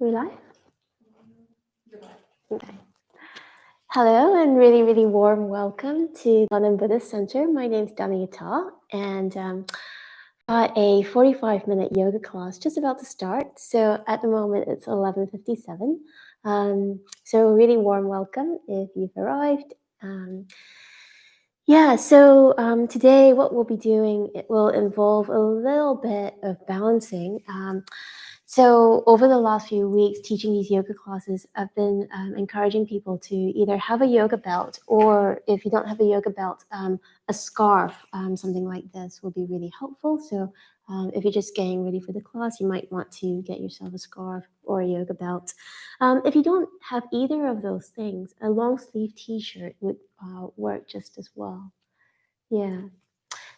We live? Okay. Hello and really warm welcome to London Buddhist Center. My name's Damiyata and got a 45-minute yoga class just about to start. So at the moment it's 11:57. So really warm welcome if you've arrived. Today what we'll be doing, it will involve a little bit of balancing. So over the last few weeks, teaching these yoga classes, I've been encouraging people to either have a yoga belt, or if you don't have a yoga belt, a scarf, something like this will be really helpful. So if you're just getting ready for the class, you might want to get yourself a scarf or a yoga belt. If you don't have either of those things, a long sleeve t-shirt would work just as well. Yeah.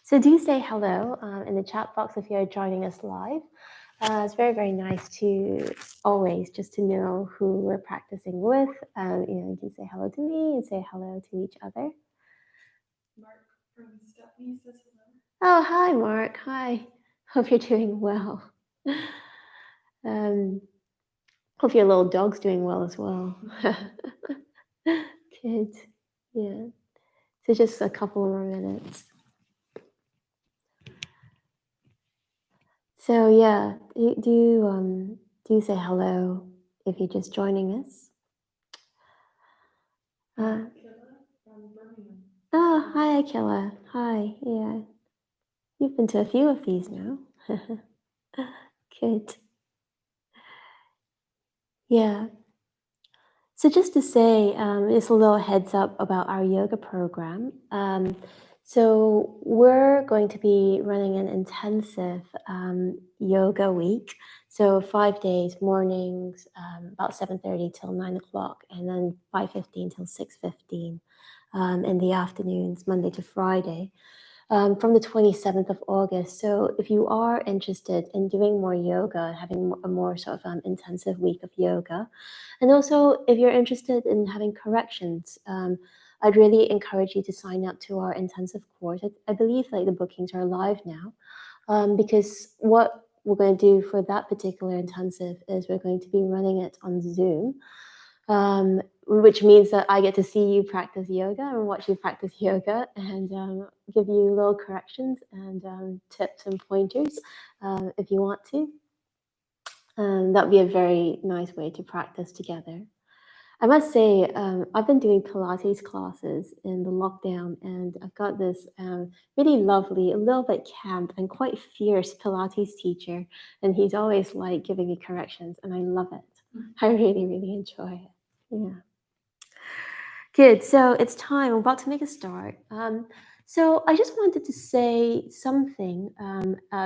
So do say hello in the chat box if you're joining us live. It's very nice to always just to know who we're practicing with. You can say hello to me and say hello to each other. Mark from Stepney says hello. Oh, hi, Mark. Hi. Hope you're doing well. Hope your little dog's doing well as well. Good. Yeah. So just a couple more minutes. So yeah, do you say hello if you're just joining us? Akila from Birmingham. Oh, hi, Akila. Hi. Yeah, you've been to a few of these now. Good. Yeah. So just to say, just a little heads up about our yoga program. So we're going to be running an intensive yoga week. So 5 days, mornings, about 7:30 till 9 o'clock, and then 5:15 till 6:15 in the afternoons, Monday to Friday. From the 27th of August. So if you are interested in doing more yoga, having a more sort of intensive week of yoga, and also if you're interested in having corrections, I'd really encourage you to sign up to our intensive course. I believe like the bookings are live now, because what we're going to do for that particular intensive is we're going to be running it on Zoom. Which means that I get to see you practice yoga and watch you practice yoga and give you little corrections and tips and pointers if you want to. That'd be a very nice way to practice together. I must say, I've been doing Pilates classes in the lockdown, and I've got this really lovely, a little bit camp and quite fierce Pilates teacher, and he's always like giving me corrections, and I love it. I really enjoy it. Yeah. Good. So it's time. I'm about to make a start. So I just wanted to say something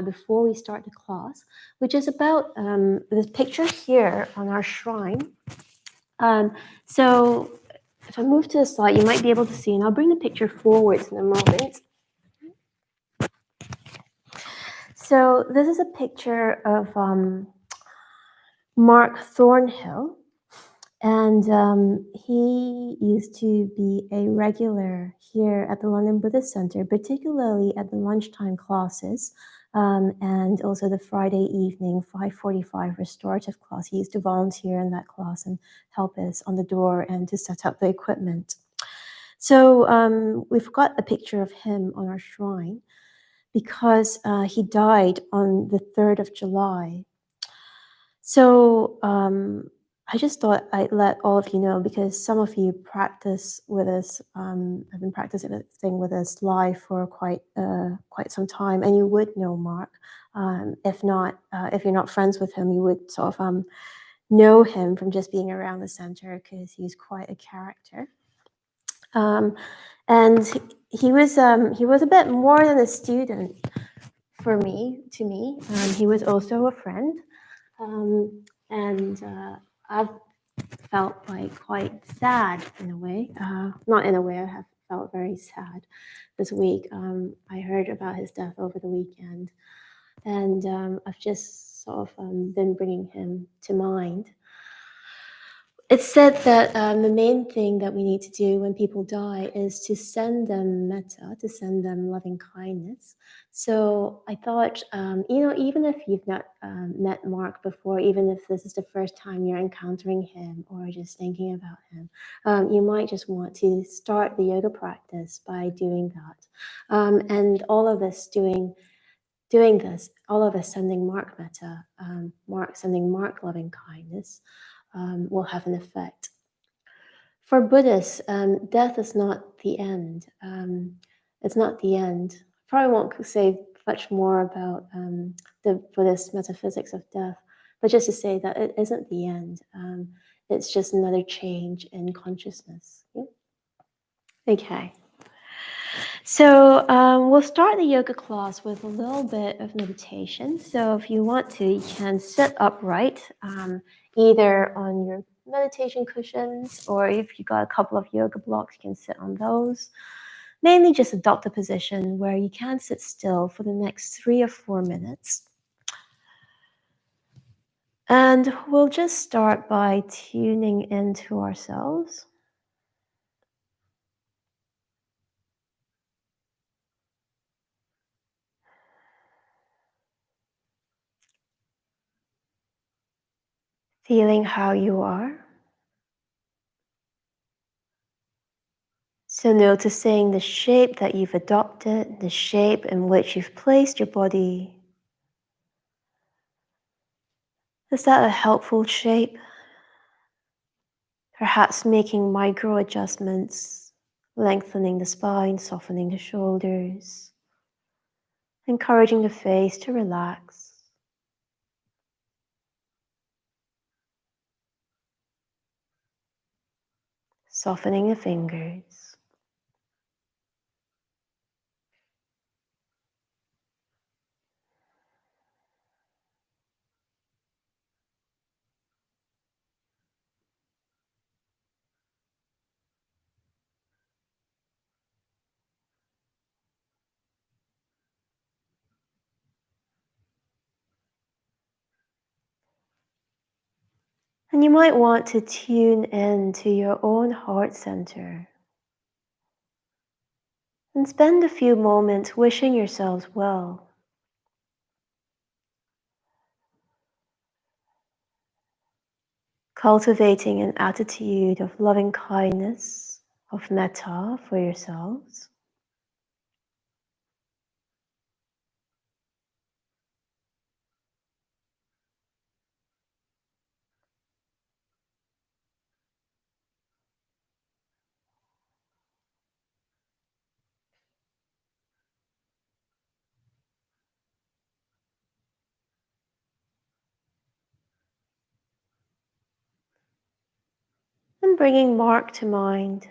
before we start the class, which is about this picture here on our shrine. So if I move to the slide, you might be able to see, and I'll bring the picture forwards in a moment. So this is a picture of Mark Thornhill. And he used to be a regular here at the London Buddhist Center, particularly at the lunchtime classes, and also the Friday evening 5:45 restorative class. He used to volunteer in that class and help us on the door and to set up the equipment. So we've got a picture of him on our shrine because he died on the 3rd of July. So I just thought I'd let all of you know, because some of you practice with us, have been practicing with us live for quite some time, and you would know Mark. If not, if you're not friends with him, you would sort of know him from just being around the center, because he's quite a character. And he was a bit more than a student to me. He was also a friend. And I've felt like quite sad in a way. Not in a way, I have felt very sad this week. I heard about his death over the weekend, and I've just sort of been bringing him to mind. It's said that the main thing that we need to do when people die is to send them metta, to send them loving kindness. So I thought, even if you've not met Mark before, even if this is the first time you're encountering him or just thinking about him, you might just want to start the yoga practice by doing that. And all of us doing this, all of us sending Mark metta, Mark sending Mark loving kindness, will have an effect. For Buddhists, death is not the end. It's not the end. Probably won't say much more about the Buddhist metaphysics of death, but just to say that it isn't the end. It's just another change in consciousness. Yeah? Okay. So we'll start the yoga class with a little bit of meditation. So if you want to, you can sit upright, either on your meditation cushions, or if you got a couple of yoga blocks, you can sit on those. Mainly just adopt a position where you can sit still for the next 3 or 4 minutes. And we'll just start by tuning into ourselves. Feeling how you are. So noticing the shape that you've adopted, the shape in which you've placed your body. Is that a helpful shape? Perhaps making micro adjustments, lengthening the spine, softening the shoulders, encouraging the face to relax. Softening the fingers. And you might want to tune in to your own heart center and spend a few moments wishing yourselves well. Cultivating an attitude of loving kindness, of metta for yourselves. And bringing Mark to mind.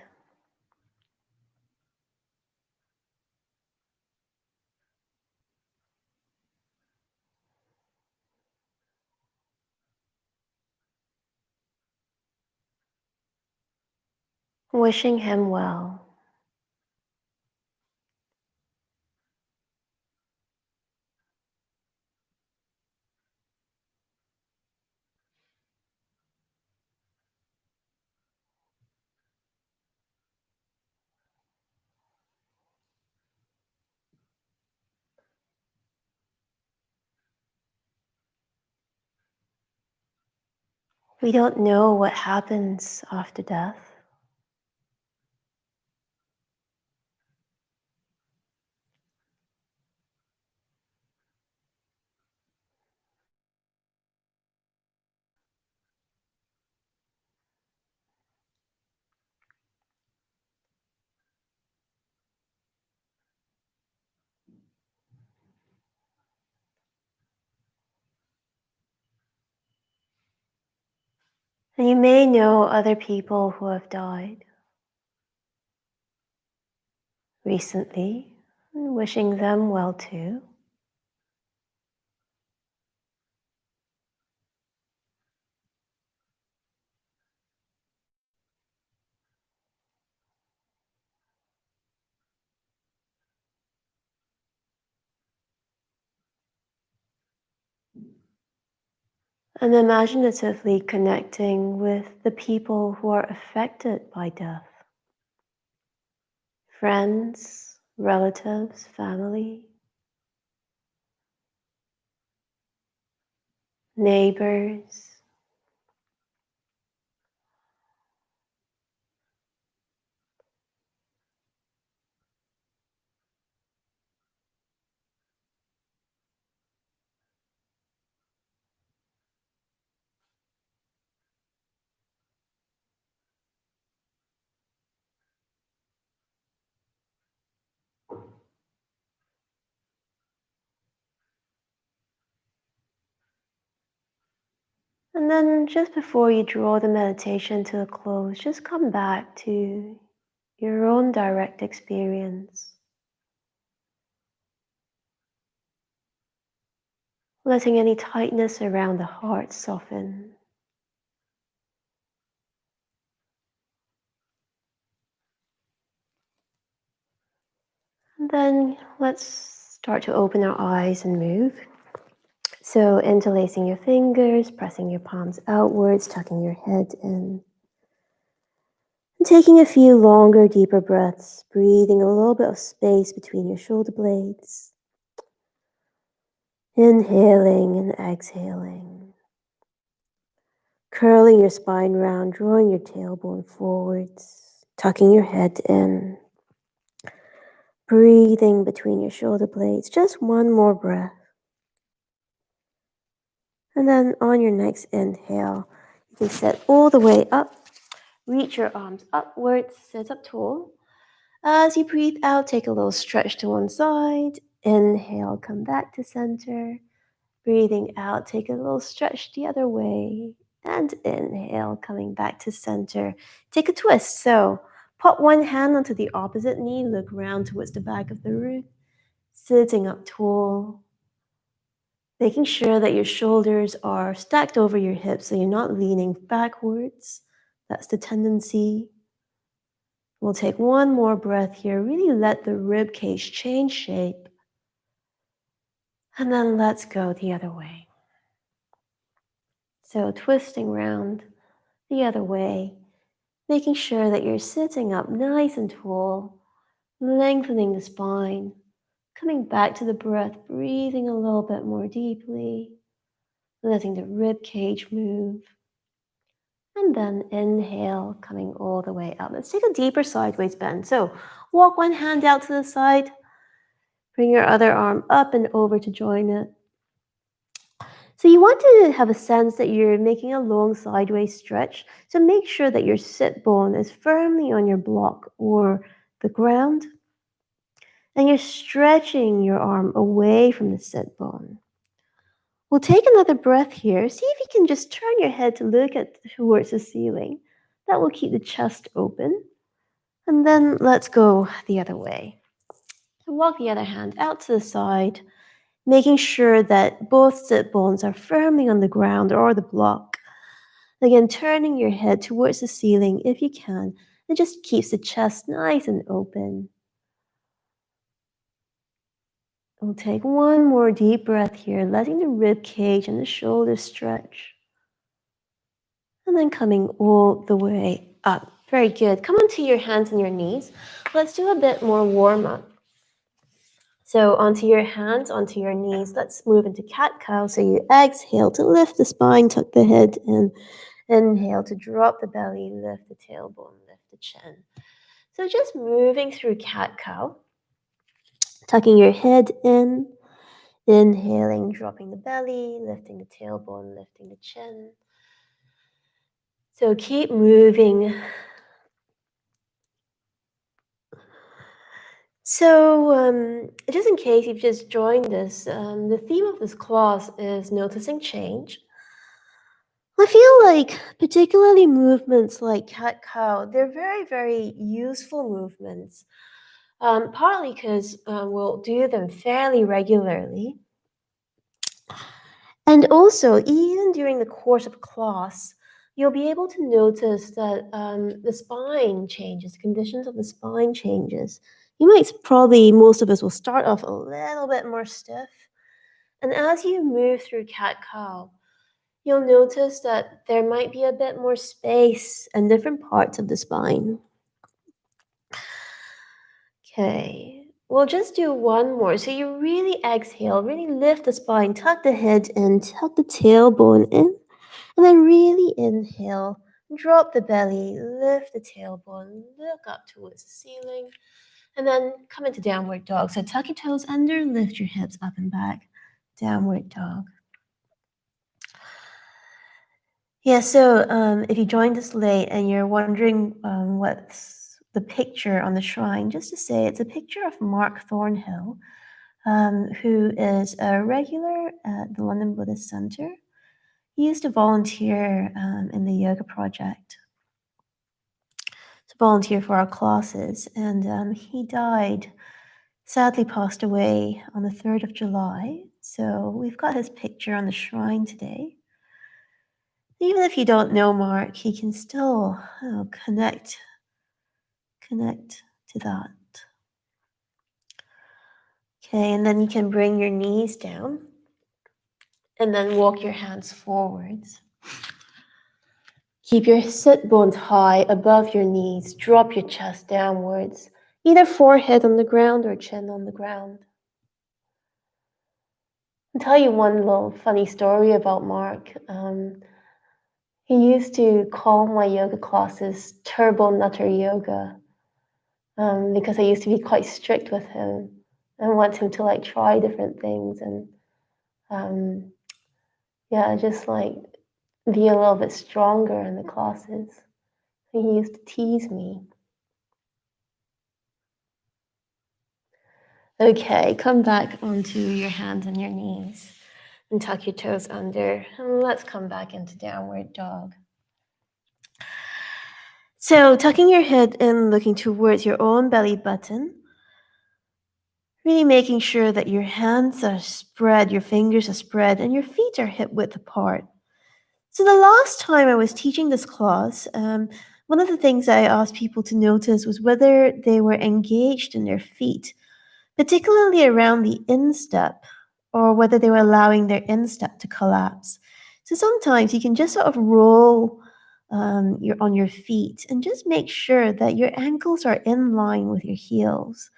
Wishing him well. We don't know what happens after death. And you may know other people who have died recently, and wishing them well too. And imaginatively connecting with the people who are affected by death, friends, relatives, family, neighbors. And then just before you draw the meditation to a close, just come back to your own direct experience, letting any tightness around the heart soften. And then let's start to open our eyes and move. So interlacing your fingers, pressing your palms outwards, tucking your head in. And taking a few longer, deeper breaths, breathing a little bit of space between your shoulder blades. Inhaling and exhaling. Curling your spine round, drawing your tailbone forwards, tucking your head in. Breathing between your shoulder blades. Just one more breath. And then on your next inhale, you can sit all the way up. Reach your arms upwards, sit up tall. As you breathe out, take a little stretch to one side. Inhale, come back to center. Breathing out, take a little stretch the other way. And inhale, coming back to center. Take a twist. So put one hand onto the opposite knee, look round towards the back of the room. Sitting up tall. Making sure that your shoulders are stacked over your hips so you're not leaning backwards. That's the tendency. We'll take one more breath here. Really let the rib cage change shape. And then let's go the other way. So twisting round the other way, making sure that you're sitting up nice and tall, lengthening the spine, coming back to the breath, breathing a little bit more deeply, letting the rib cage move. And then inhale, coming all the way up. Let's take a deeper sideways bend. So walk one hand out to the side, bring your other arm up and over to join it. So you want to have a sense that you're making a long sideways stretch. So make sure that your sit bone is firmly on your block or the ground. And you're stretching your arm away from the sit bone. We'll take another breath here. See if you can just turn your head to look towards the ceiling. That will keep the chest open. And then let's go the other way. So walk the other hand out to the side, making sure that both sit bones are firmly on the ground or the block. Again, turning your head towards the ceiling if you can. It just keeps the chest nice and open. We'll take one more deep breath here, letting the rib cage and the shoulders stretch. And then coming all the way up. Very good. Come onto your hands and your knees. Let's do a bit more warm up. So onto your hands, onto your knees. Let's move into cat-cow. So you exhale to lift the spine, tuck the head in. Inhale to drop the belly, lift the tailbone, lift the chin. So just moving through cat-cow, tucking your head in, inhaling, dropping the belly, lifting the tailbone, lifting the chin. So keep moving. So just in case you've just joined us, the theme of this class is noticing change. I feel like particularly movements like cat-cow, they're very, very useful movements. Partly because we'll do them fairly regularly. And also, even during the course of class, you'll be able to notice that the spine changes, conditions of the spine changes. Most of us will start off a little bit more stiff. And as you move through cat-cow, you'll notice that there might be a bit more space in different parts of the spine. Okay, we'll just do one more. So you really exhale, really lift the spine, tuck the head in, tuck the tailbone in, and then really inhale, drop the belly, lift the tailbone, look up towards the ceiling, and then come into downward dog. So tuck your toes under, lift your hips up and back, downward dog. Yeah, so if you joined us late and you're wondering what's the picture on the shrine, just to say it's a picture of Mark Thornhill, who is a regular at the London Buddhist Centre. He used to volunteer in the yoga project, to volunteer for our classes, and he died, sadly passed away on the 3rd of July. So we've got his picture on the shrine today. Even if you don't know Mark, he can still connect to that. Okay, and then you can bring your knees down and then walk your hands forwards. Keep your sit bones high above your knees. Drop your chest downwards, either forehead on the ground or chin on the ground. I'll tell you one little funny story about Mark. He used to call my yoga classes Turbo Nutter Yoga because I used to be quite strict with him and want him to like try different things and just like be a little bit stronger in the classes. He used to tease me. Okay, come back onto your hands and your knees and tuck your toes under. And let's come back into downward dog. So tucking your head in, looking towards your own belly button, really making sure that your hands are spread, your fingers are spread, and your feet are hip width apart. So the last time I was teaching this class, one of the things I asked people to notice was whether they were engaged in their feet, particularly around the instep, or whether they were allowing their instep to collapse. So sometimes you can just sort of roll on your feet and just make sure that your ankles are in line with your heels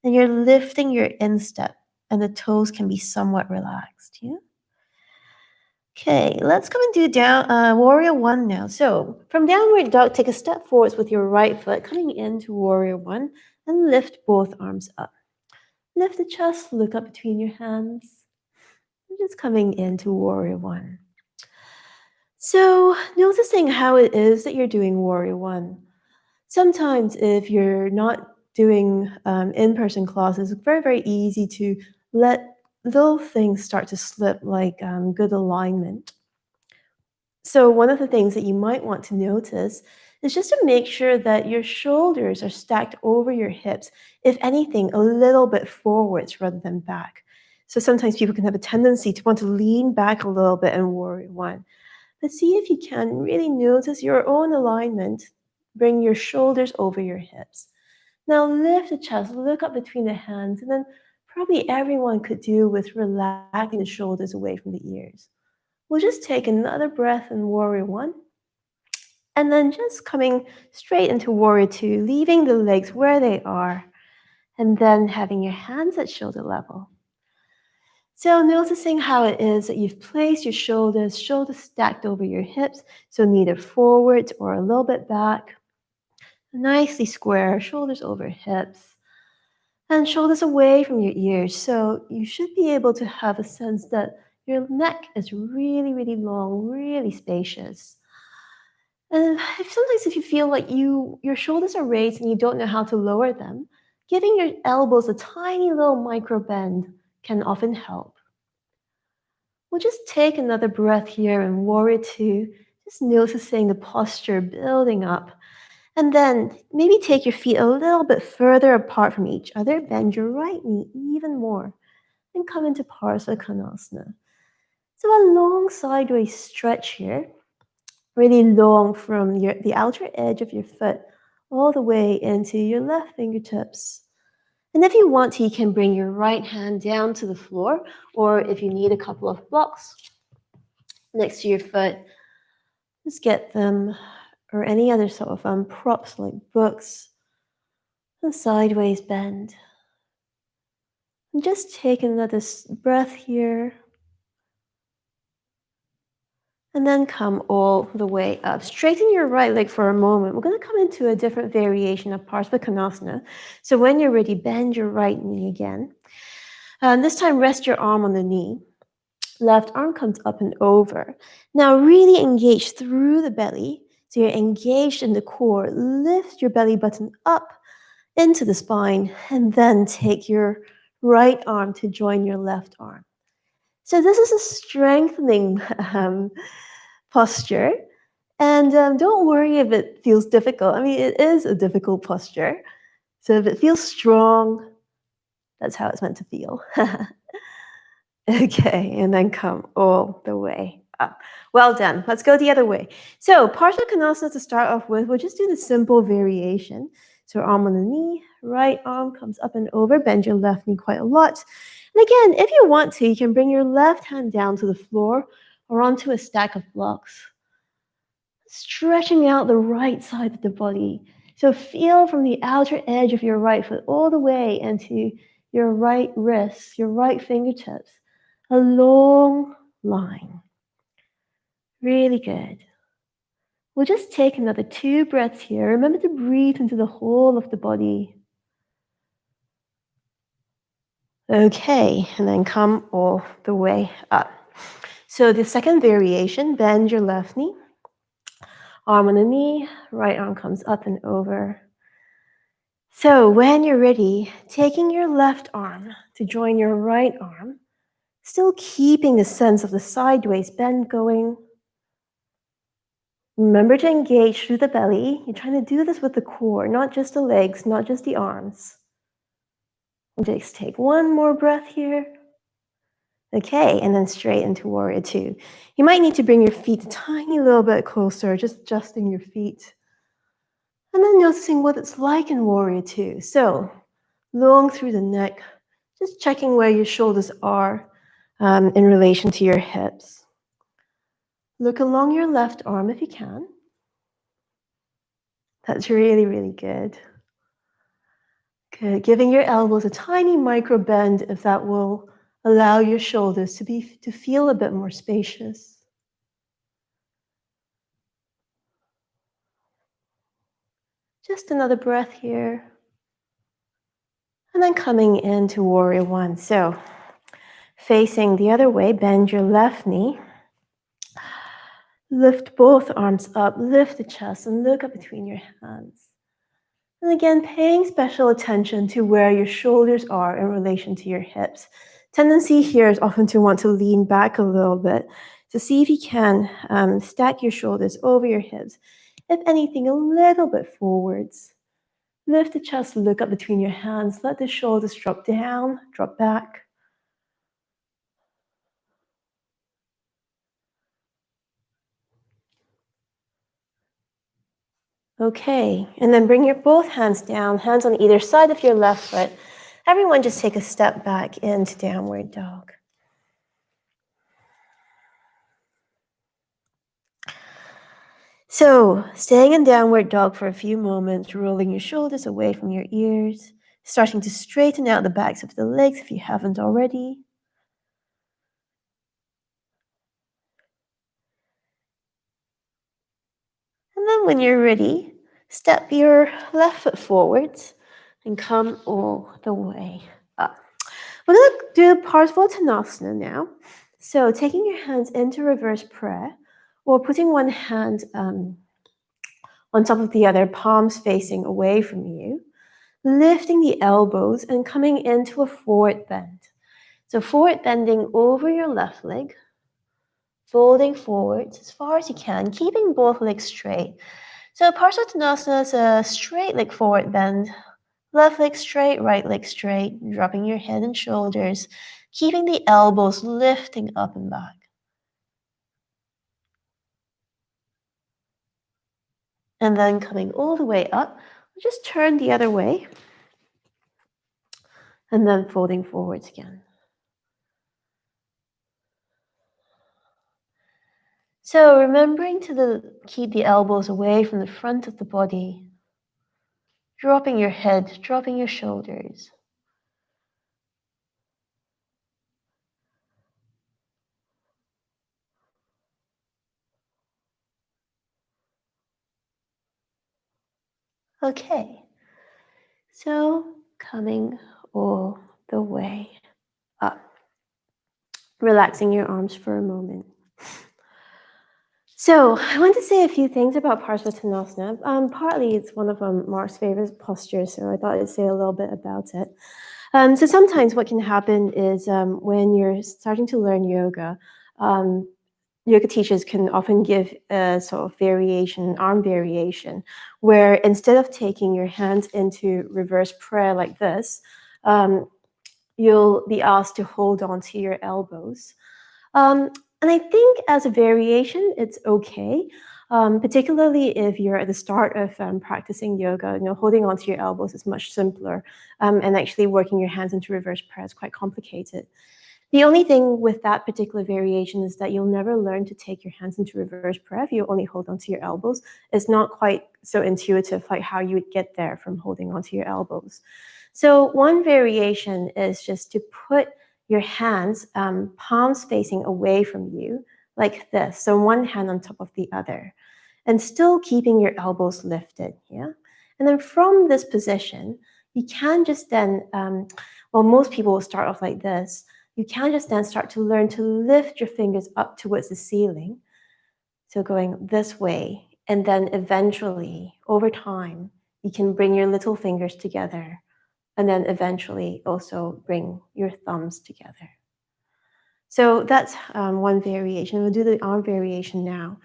and you're lifting your instep and the toes can be somewhat relaxed. Yeah. Okay, let's come and do down warrior one now. So from downward dog, take a step forwards with your right foot, coming into warrior one, and lift both arms up. Lift the chest, look up between your hands, and just coming into warrior one. So noticing how it is that you're doing warrior one. Sometimes if you're not doing in-person classes, it's very, very easy to let little things start to slip like good alignment. So one of the things that you might want to notice is just to make sure that your shoulders are stacked over your hips, if anything, a little bit forwards rather than back. So sometimes people can have a tendency to want to lean back a little bit in warrior one. But see if you can really notice your own alignment. Bring your shoulders over your hips. Now lift the chest, look up between the hands, and then probably everyone could do with relaxing the shoulders away from the ears. We'll just take another breath in warrior one, and then just coming straight into warrior two, leaving the legs where they are, and then having your hands at shoulder level. So noticing how it is that you've placed your shoulders stacked over your hips, so neither forwards or a little bit back. Nicely square, shoulders over hips, and shoulders away from your ears. So you should be able to have a sense that your neck is really, really long, really spacious. And sometimes if you feel like your shoulders are raised and you don't know how to lower them, giving your elbows a tiny little micro bend can often help. We'll just take another breath here in warrior two, just noticing the posture building up. And then maybe take your feet a little bit further apart from each other, bend your right knee even more, and come into Parsva Konasana. So a long sideways stretch here, really long from the outer edge of your foot all the way into your left fingertips. And if you want to, you can bring your right hand down to the floor, or if you need a couple of blocks, next to your foot. Just get them, or any other sort of props like books, a sideways bend. And just take another breath here. And then come all the way up. Straighten your right leg for a moment. We're going to come into a different variation of Parsvakonasana. So when you're ready, bend your right knee again. This time, rest your arm on the knee. Left arm comes up and over. Now really engage through the belly. So you're engaged in the core. Lift your belly button up into the spine, and then take your right arm to join your left arm. So this is a strengthening posture. And don't worry if it feels difficult. I mean, it is a difficult posture. So if it feels strong, that's how it's meant to feel. Okay, and then come all the way up. Well done. Let's go the other way. So Parsvakonasana to start off with, we'll just do the simple variation. So arm on the knee, right arm comes up and over, bend your left knee quite a lot. And again, if you want to, you can bring your left hand down to the floor or onto a stack of blocks. Stretching out the right side of the body. So feel from the outer edge of your right foot all the way into your right wrist, your right fingertips. A long line. Really good. We'll just take another 2 breaths here. Remember to breathe into the whole of the body. Okay, and then come all the way up. So the second variation, bend your left knee. Arm on the knee, right arm comes up and over. So when you're ready, taking your left arm to join your right arm, still keeping the sense of the sideways bend going. Remember to engage through the belly. You're trying to do this with the core, not just the legs, not just the arms. And just take one more breath here. Okay, and then straight into Warrior Two. You might need to bring your feet a tiny little bit closer, just adjusting your feet. And then noticing what it's like in Warrior Two. So, long through the neck, just checking where your shoulders are in relation to your hips. Look along your left arm if you can. That's really, really good. Good. Giving your elbows a tiny micro bend if that will allow your shoulders to feel a bit more spacious. Just another breath here. And then coming into Warrior One. So facing the other way, bend your left knee. Lift both arms up, lift the chest, and look up between your hands. And again, paying special attention to where your shoulders are in relation to your hips. Tendency here is often to want to lean back a little bit. So see if you can stack your shoulders over your hips. If anything, a little bit forwards. Lift the chest, look up between your hands. Let the shoulders drop down, drop back. Okay, and then bring your both hands down, hands on either side of your left foot. Everyone just take a step back into downward dog. So, staying in downward dog for a few moments, rolling your shoulders away from your ears, starting to straighten out the backs of the legs if you haven't already. And then when you're ready, step your left foot forwards and come all the way up. We're going to do Parsvakonasana now. So taking your hands into reverse prayer or putting one hand on top of the other, palms facing away from you, lifting the elbows and coming into a forward bend. So forward bending over your left leg, folding forwards as far as you can, keeping both legs straight. So Parsvakonasana is a straight leg forward bend, left leg straight, right leg straight, dropping your head and shoulders, keeping the elbows lifting up and back. And then coming all the way up, just turn the other way. And then folding forwards again. So remembering to keep the elbows away from the front of the body, dropping your head, dropping your shoulders. Okay, so coming all the way up, relaxing your arms for a moment. So I want to say a few things about Parsvottanasana. Partly it's one of Mark's favorite postures, so I thought I'd say a little bit about it. So sometimes what can happen is when you're starting to learn yoga, um, yoga teachers can often give a sort of variation, arm variation, where instead of taking your hands into reverse prayer like this, um, you'll be asked to hold on to your elbows. Um, and I think as a variation, it's okay. Particularly if you're at the start of practicing yoga, holding onto your elbows is much simpler, and actually working your hands into reverse prayer is quite complicated. The only thing with that particular variation is that you'll never learn to take your hands into reverse prayer if you only hold onto your elbows. It's not quite so intuitive like how you would get there from holding onto your elbows. So one variation is just to put your hands, palms facing away from you, like this. So one hand on top of the other, and still keeping your elbows lifted. Yeah. And then from this position, you can just then, well, most people will start off like this. You can just then start to learn to lift your fingers up towards the ceiling. So going this way, and then eventually, over time, you can bring your little fingers together, and then eventually also bring your thumbs together. So that's one variation. We'll do the arm variation now.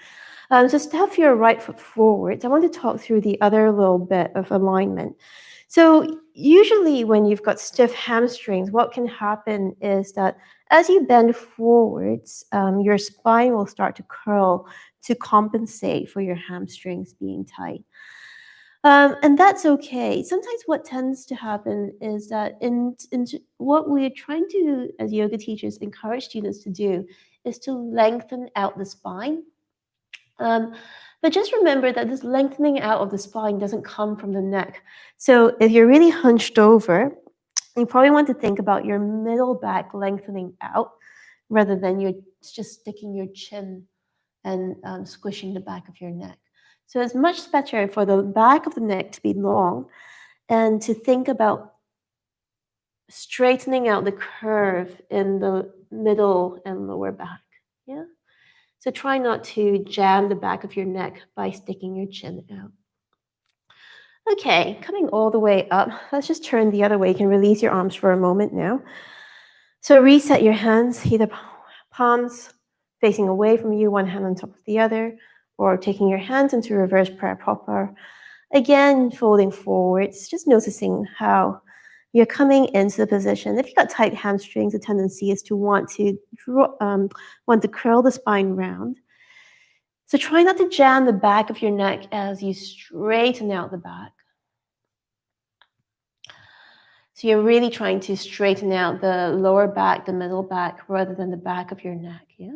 So step your right foot forwards. I want to talk through the other little bit of alignment. So usually when you've got stiff hamstrings, what can happen is that as you bend forwards, your spine will start to curl to compensate for your hamstrings being tight. And that's okay. Sometimes what tends to happen is that in what we're trying to, as yoga teachers, encourage students to do is to lengthen out the spine. Um, but just remember that this lengthening out of the spine doesn't come from the neck. So if you're really hunched over, you probably want to think about your middle back lengthening out rather than you just sticking your chin and squishing the back of your neck. So it's much better for the back of the neck to be long and to think about straightening out the curve in the middle and lower back. Yeah. So try not to jam the back of your neck by sticking your chin out. Okay, coming all the way up. Let's just turn the other way. You can release your arms for a moment now. So reset your hands, either palms facing away from you, one hand on top of the other, or taking your hands into reverse prayer proper. Again, folding forwards, just noticing how you're coming into the position. If you've got tight hamstrings, the tendency is to want to curl the spine round. So try not to jam the back of your neck as you straighten out the back. So you're really trying to straighten out the lower back, the middle back, rather than the back of your neck, yeah?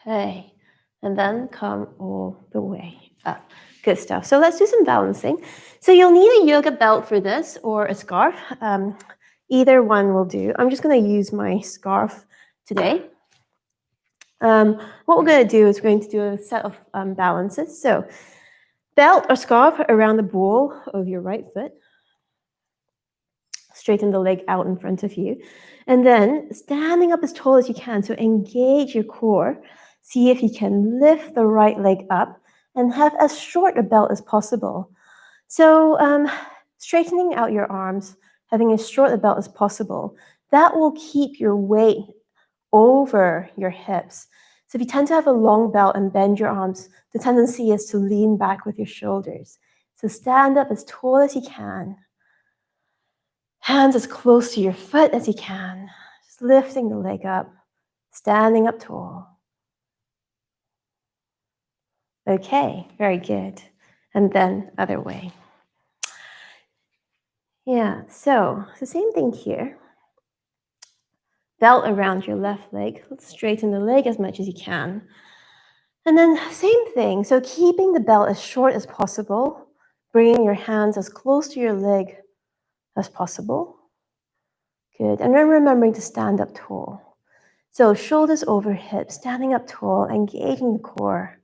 Okay, and then come all the way up. Good stuff. So let's do some balancing. So you'll need a yoga belt for this or a scarf. Either one will do. I'm just going to use my scarf today. What we're going to do is we're going to do a set of balances. So belt or scarf around the ball of your right foot. Straighten the leg out in front of you. And then standing up as tall as you can. So engage your core. See if you can lift the right leg up and have as short a belt as possible. So straightening out your arms, having as short a belt as possible, that will keep your weight over your hips. So if you tend to have a long belt and bend your arms, the tendency is to lean back with your shoulders. So stand up as tall as you can. Hands as close to your foot as you can. Just lifting the leg up, standing up tall. Okay, very good. And then other way. Yeah, so it's the same thing here. belt around your left leg. Let's straighten the leg as much as you can. And then same thing. So keeping the belt as short as possible, bringing your hands as close to your leg as possible. Good. And then remembering to stand up tall. So shoulders over hips, standing up tall, engaging the core.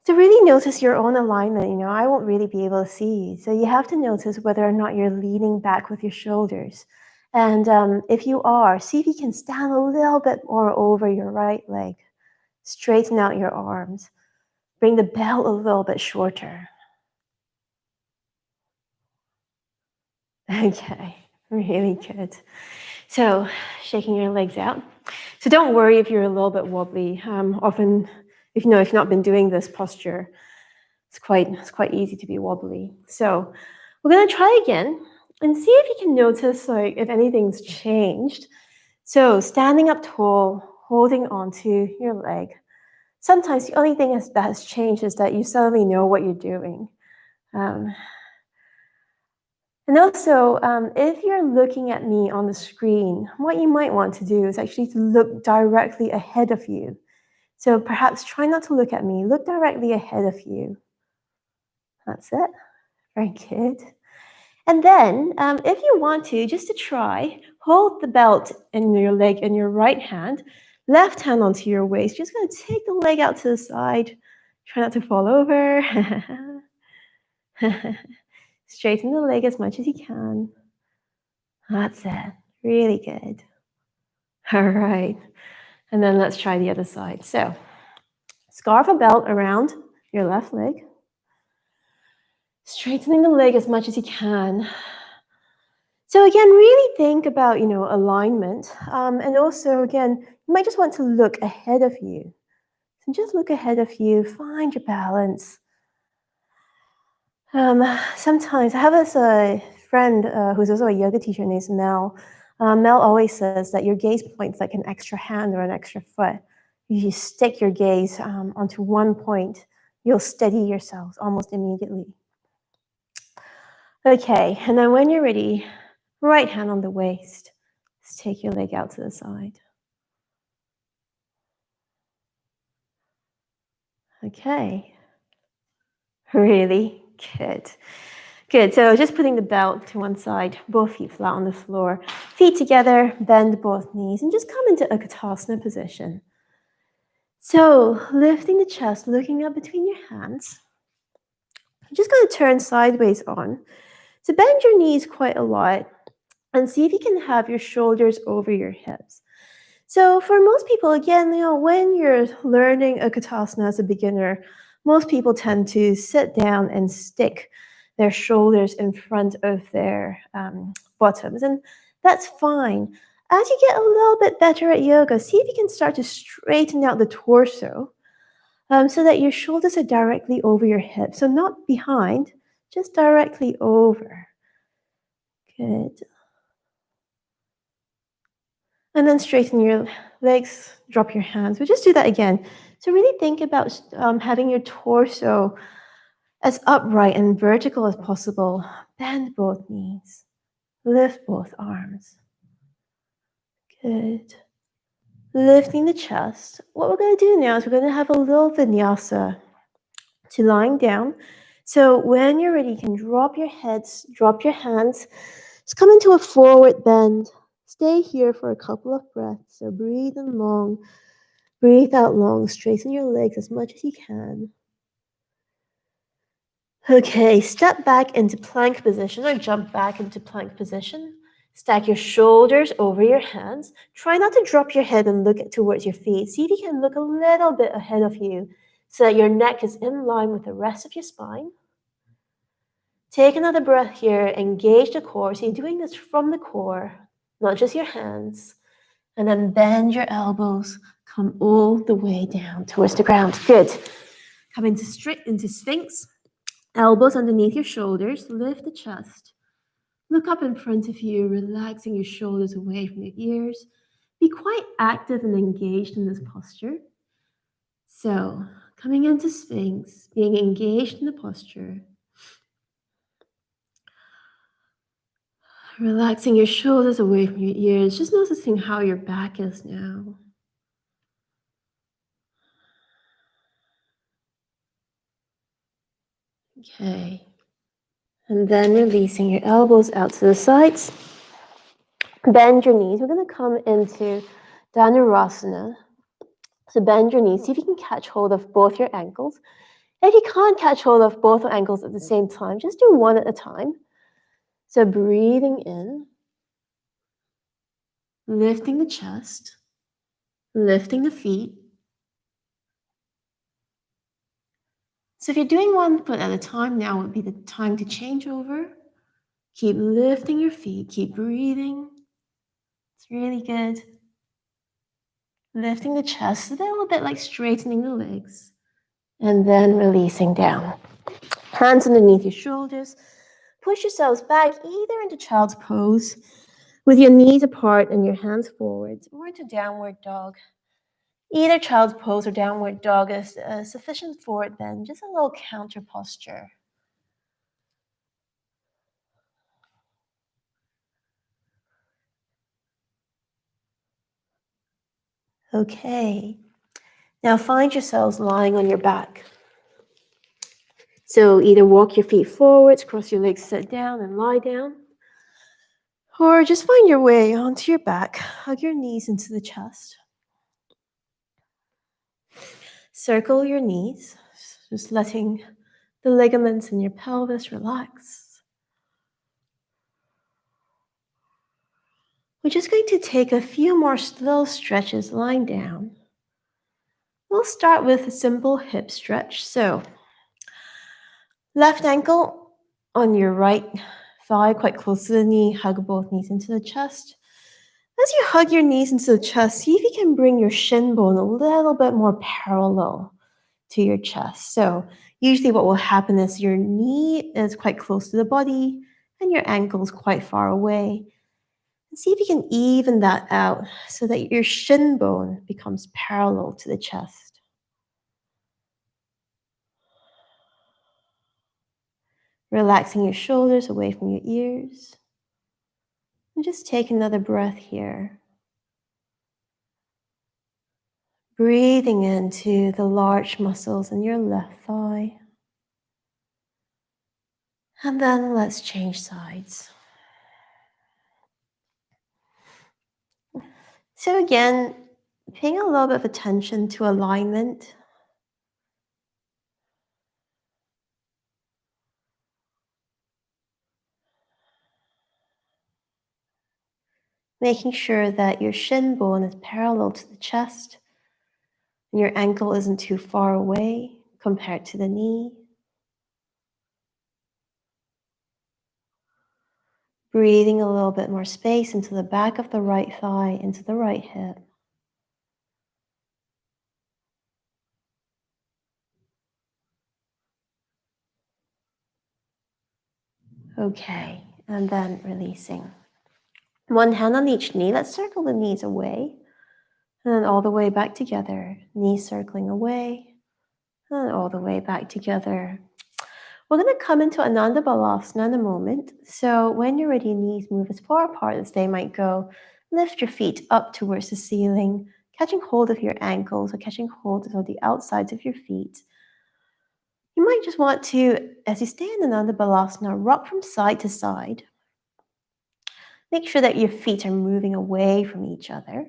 To really notice your own alignment, I won't really be able to see. So you have to notice whether or not you're leaning back with your shoulders. And if you are, see if you can stand a little bit more over your right leg. Straighten out your arms. Bring the belt a little bit shorter. Okay, really good. So shaking your legs out. So don't worry if you're a little bit wobbly. Often, if you've not been doing this posture, it's quite easy to be wobbly. So we're gonna try again and see if you can notice if anything's changed. So standing up tall, holding onto your leg. Sometimes the only thing that has changed is that you suddenly know what you're doing. And also, if you're looking at me on the screen, what you might want to do is actually to look directly ahead of you. So perhaps try not to look at me, look directly ahead of you. That's it. Very good. And then, if you want to, just to try, hold the belt in your leg in your right hand, left hand onto your waist. Just going to take the leg out to the side. Try not to fall over. Straighten the leg as much as you can. That's it. Really good. All right. And then let's try the other side. So, scarf a belt around your left leg. Straightening the leg as much as you can. So again, really think about, alignment. And also, again, you might just want to look ahead of you. So just look ahead of you, find your balance. Sometimes I have this friend who's also a yoga teacher named Mel. Mel always says that your gaze point's like an extra hand or an extra foot. If you stick your gaze onto one point, you'll steady yourself almost immediately. Okay, and then when you're ready, right hand on the waist. Just take your leg out to the side. Okay. Really good. Good. So just putting the belt to one side, both feet flat on the floor, feet together, bend both knees, and just come into a Utkatasana position. So lifting the chest, looking up between your hands. I'm just going to turn sideways on. So bend your knees quite a lot and see if you can have your shoulders over your hips. So for most people, again, when you're learning a Utkatasana as a beginner, most people tend to sit down and stick their shoulders in front of their bottoms, and that's fine. As you get a little bit better at yoga, see if you can start to straighten out the torso so that your shoulders are directly over your hips. So not behind, just directly over. Good. And then straighten your legs, drop your hands. We'll just do that again. So really think about having your torso as upright and vertical as possible. Bend both knees. Lift both arms. Good. Lifting the chest. What we're going to do now is we're going to have a little vinyasa to lying down. So when you're ready, you can drop your heads, drop your hands. Just come into a forward bend. Stay here for a couple of breaths. So breathe in long. Breathe out long. Straighten your legs as much as you can. Okay, step back into plank position or jump back into plank position. Stack your shoulders over your hands. Try not to drop your head and look towards your feet. See if you can look a little bit ahead of you so that your neck is in line with the rest of your spine. Take another breath here. Engage the core. So you're doing this from the core, not just your hands. And then bend your elbows. Come all the way down towards the ground. Good. Come into Sphinx. Elbows underneath your shoulders. Lift the chest. Look up in front of you, relaxing your shoulders away from your ears. Be quite active and engaged in this posture. So, coming into Sphinx, being engaged in the posture. Relaxing your shoulders away from your ears, just noticing how your back is now. Okay. And then releasing your elbows out to the sides. Bend your knees. We're going to come into Dhanurasana. So bend your knees. See if you can catch hold of both your ankles. If you can't catch hold of both ankles at the same time, just do one at a time. So breathing in, lifting the chest, lifting the feet. So if you're doing one foot at a time, now would be the time to change over. Keep lifting your feet, keep breathing. It's really good. Lifting the chest, a little bit like straightening the legs. And then releasing down. Hands underneath your shoulders. Push yourselves back either into child's pose with your knees apart and your hands forwards, or into downward dog. Either child's pose or downward dog is sufficient forward bend, just a little counter posture. Okay. Now find yourselves lying on your back. So either walk your feet forwards, cross your legs, sit down and lie down. Or just find your way onto your back. Hug your knees into the chest. Circle your knees, just letting the ligaments in your pelvis relax. We're just going to take a few more slow stretches lying down. We'll start with a simple hip stretch. So, left ankle on your right thigh, quite close to the knee. Hug both knees into the chest. As you hug your knees into the chest, see if you can bring your shin bone a little bit more parallel to your chest. So usually what will happen is your knee is quite close to the body and your ankle is quite far away. And see if you can even that out so that your shin bone becomes parallel to the chest. Relaxing your shoulders away from your ears. And just take another breath here. Breathing into the large muscles in your left thigh. And then let's change sides. So again, paying a little bit of attention to alignment. Making sure that your shin bone is parallel to the chest and your ankle isn't too far away compared to the knee. Breathing a little bit more space into the back of the right thigh, into the right hip. Okay, and then releasing. One hand on each knee. Let's circle the knees away. And then all the way back together. Knees circling away. And all the way back together. We're going to come into Ananda Balasana in a moment. So when you're ready, knees move as far apart as they might go. Lift your feet up towards the ceiling, catching hold of your ankles or catching hold of the outsides of your feet. You might just want to, as you stay in Ananda Balasana, rock from side to side. Make sure that your feet are moving away from each other.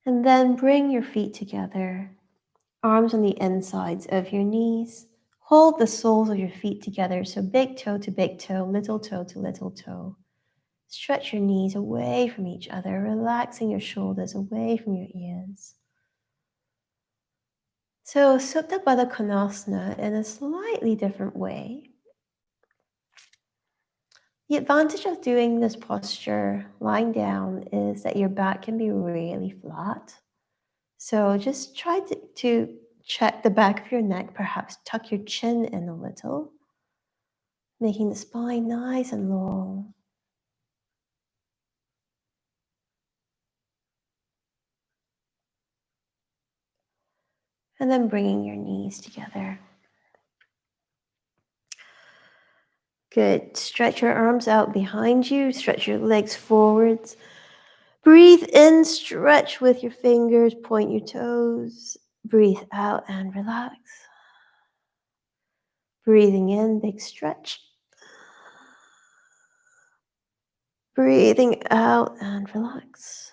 And then bring your feet together, arms on the insides of your knees. Hold the soles of your feet together, so big toe to big toe, little toe to little toe. Stretch your knees away from each other, relaxing your shoulders away from your ears. So Supta Baddha Konasana in a slightly different way. The advantage of doing this posture lying down is that your back can be really flat. So just try to check the back of your neck, perhaps tuck your chin in a little, making the spine nice and long. And then bringing your knees together. Good. Stretch your arms out behind you, stretch your legs forwards. Breathe in, stretch with your fingers, point your toes. Breathe out and relax. Breathing in, big stretch. Breathing out and relax.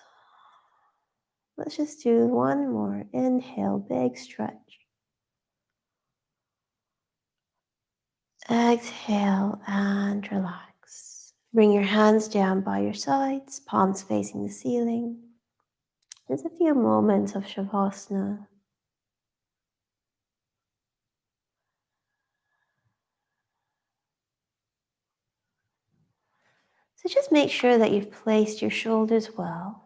Let's just do one more. Inhale, big stretch. Exhale and relax. Bring your hands down by your sides, palms facing the ceiling. Just a few moments of Shavasana. So just make sure that you've placed your shoulders well.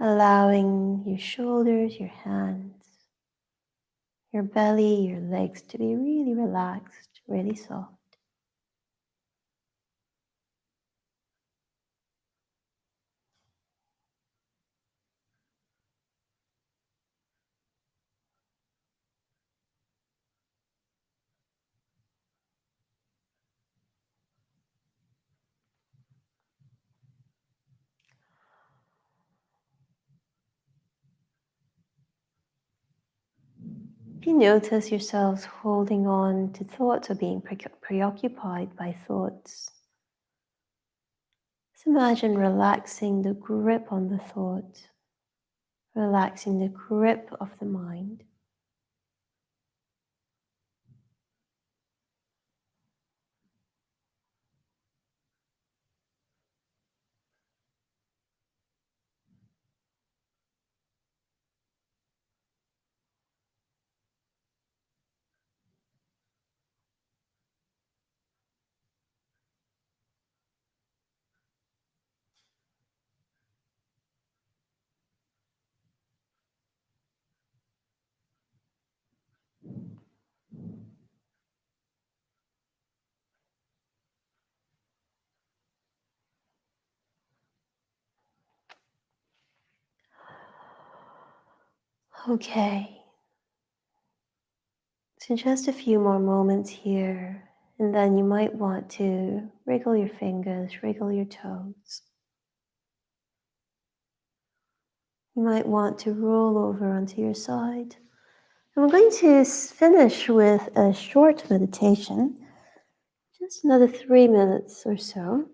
Allowing your shoulders, your hands, your belly, your legs to be really relaxed, really soft. If you notice yourselves holding on to thoughts or being preoccupied by thoughts, just imagine relaxing the grip on the thought, relaxing the grip of the mind. Okay, so just a few more moments here, and then you might want to wriggle your fingers, wriggle your toes. You might want to roll over onto your side. And we're going to finish with a short meditation, just another 3 minutes or so.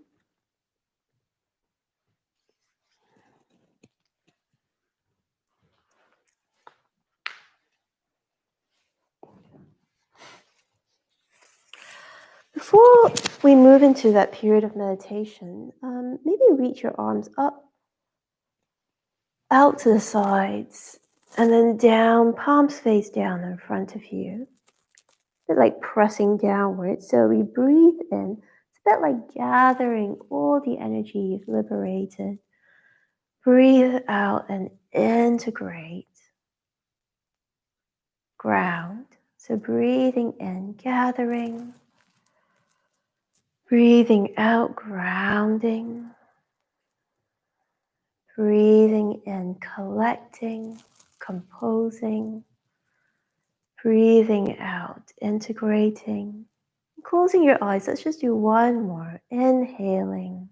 Before we move into that period of meditation, maybe reach your arms up, out to the sides, and then down, palms face down in front of you. A bit like pressing downwards. So we breathe in. It's a bit like gathering all the energy you've liberated. Breathe out and integrate. Ground. So breathing in, gathering. Breathing out, grounding. Breathing in, collecting, composing. Breathing out, integrating. Closing your eyes, let's just do one more. Inhaling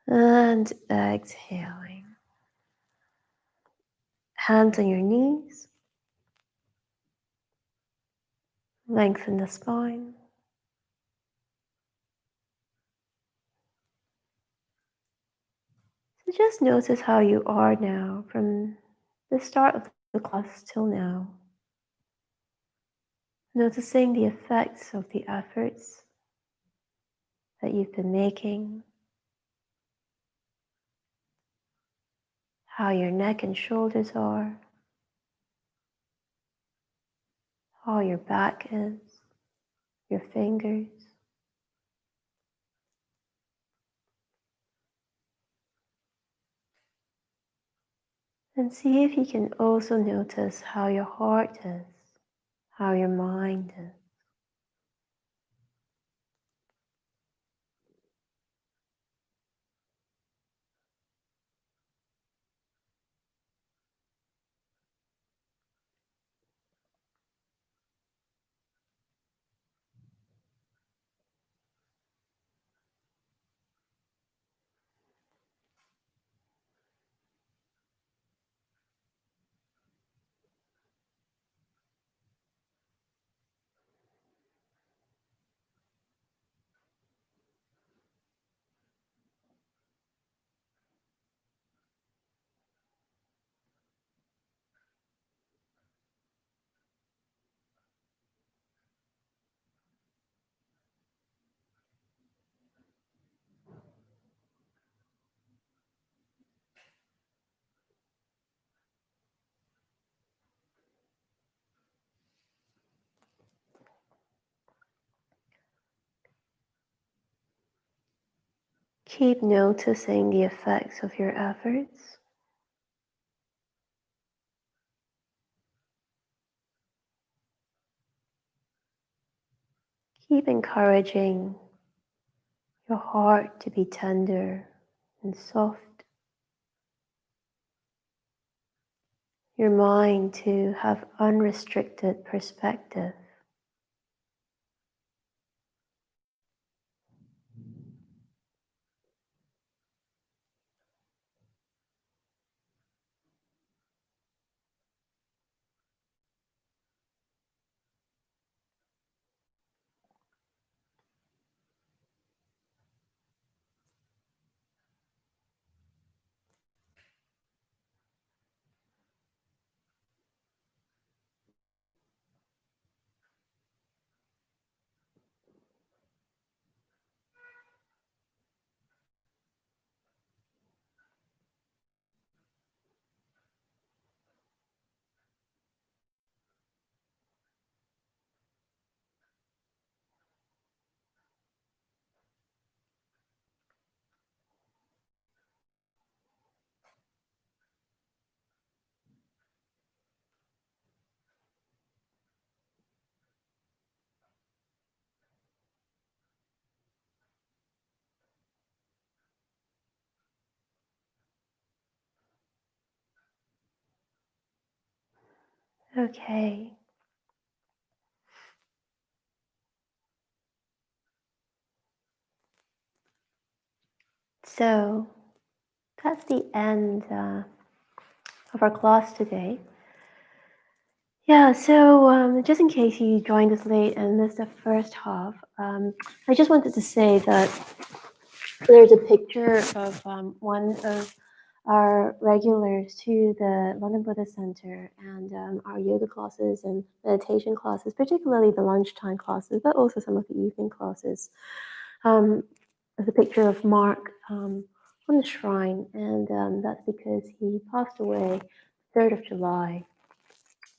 and exhaling. Hands on your knees. Lengthen the spine. So just notice how you are now from the start of the class till now. Noticing the effects of the efforts, that you've been making, how your neck and shoulders are, how your back is, your fingers. And see if you can also notice how your heart is, how your mind is. Keep noticing the effects of your efforts. Keep encouraging your heart to be tender and soft, your mind to have unrestricted perspective. Okay. So that's the end of our class today. Yeah, so just in case you joined us late and missed the first half, I just wanted to say that there's a picture of one of our regulars to the London Buddhist Center and our yoga classes and meditation classes, particularly the lunchtime classes, but also some of the evening classes. There's a picture of Mark on the shrine, and that's because he passed away 3rd of July.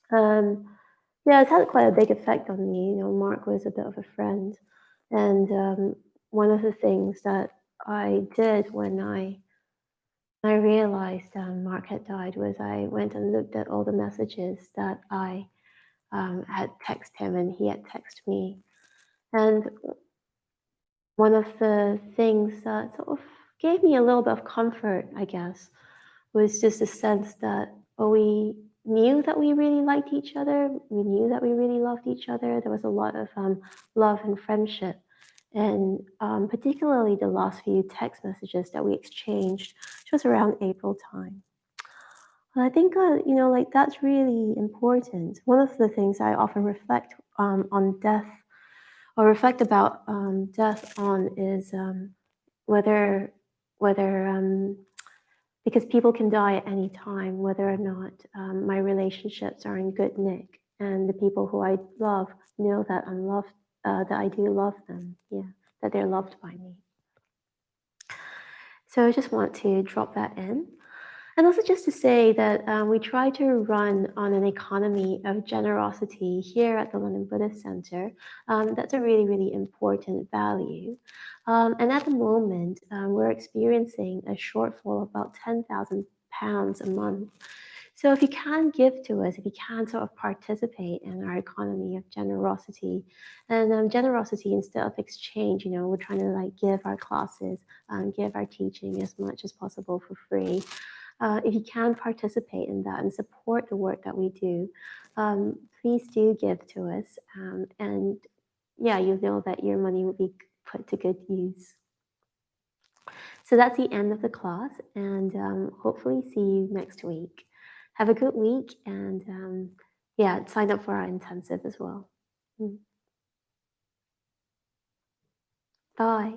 Yeah, it's had quite a big effect on me. You know, Mark was a bit of a friend, and one of the things that I did when I realized Mark had died was I went and looked at all the messages that I had texted him and he had texted me. And one of the things that sort of gave me a little bit of comfort, I guess, was just a sense that we knew that we really liked each other. We knew that we really loved each other. There was a lot of love and friendship. And particularly the last few text messages that we exchanged just around April time. I think, like that's really important. One of the things I often reflect on death or reflect about death on is whether whether because people can die at any time, whether or not my relationships are in good nick, and the people who I love know that I'm loved, that I do love them. Yeah. that they're loved by me. So I just want to drop that in. And also just to say that we try to run on an economy of generosity here at the London Buddhist Center. That's a really, really important value. And at the moment, we're experiencing a shortfall of about £10,000 a month. So if you can give to us, if you can sort of participate in our economy of generosity, and generosity instead of exchange, we're trying to like give our classes, give our teaching as much as possible for free. If you can participate in that and support the work that we do, please do give to us. And yeah, you know that your money will be put to good use. So that's the end of the class, and hopefully see you next week. Have a good week, and yeah, sign up for our intensive as well. Mm. Bye.